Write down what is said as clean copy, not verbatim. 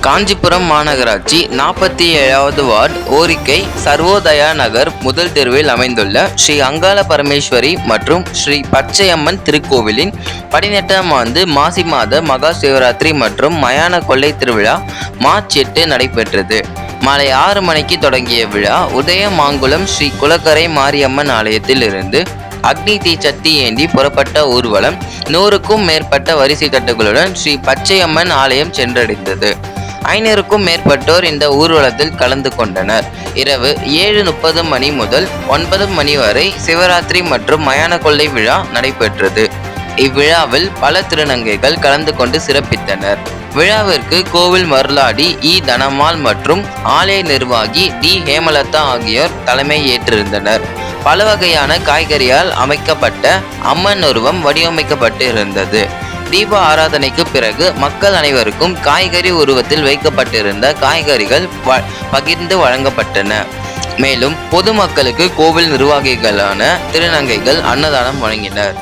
காஞ்சிபுரம் மாநகராட்சி 47வது வார்டு ஓரிக்கை சர்வோதயா நகர் முதல் தெருவில் அமைந்துள்ள ஸ்ரீ அங்காள பரமேஸ்வரி மற்றும் ஸ்ரீ பச்சையம்மன் திருக்கோவிலின் 18ஆம் ஆண்டு மாசி மாத மகா சிவராத்திரி மற்றும் மயான கொள்ளை திருவிழா மார்ச் 8 நடைபெற்றது. மாலை 6 மணிக்கு தொடங்கிய விழா உதயமாங்குளம் ஸ்ரீ குலக்கரை மாரியம்மன் ஆலயத்தில் இருந்து அக்னி தீச்சட்டி ஏந்தி புறப்பட்ட ஊர்வலம் 100க்கும் மேற்பட்ட வரிசை தட்டுகளுடன் ஸ்ரீ பச்சையம்மன் ஆலயம் சென்றடைந்தது. 500க்கும் மேற்பட்டோர் இந்த ஊர்வலத்தில் கலந்து கொண்டனர். இரவு 7:30 மணி முதல் 9 மணி வரை சிவராத்திரி மற்றும் மயான கொள்ளை விழா நடைபெற்றது. இவ்விழாவில் பல திருநங்கைகள் கலந்து கொண்டு சிறப்பித்தனர். விழாவிற்கு கோவில் மருளாடி தனமால் மற்றும் ஆலய நிர்வாகி ஹேமலதா ஆகியோர் தலைமை ஏற்றிருந்தனர். பல வகையான காய்கறியால் அமைக்கப்பட்ட அம்மன் உருவம் வடிவமைக்கப்பட்டு இருந்தது. தீப ஆராதனைக்கு பிறகு மக்கள் அனைவருக்கும் காய்கறி உருவத்தில் வைக்கப்பட்டிருந்த காய்கறிகள் பகிர்ந்து வழங்கப்பட்டன. மேலும் பொதுமக்களுக்கு கோவில் நிர்வாகிகளான திருநங்கைகள் அன்னதானம் வழங்கினர்.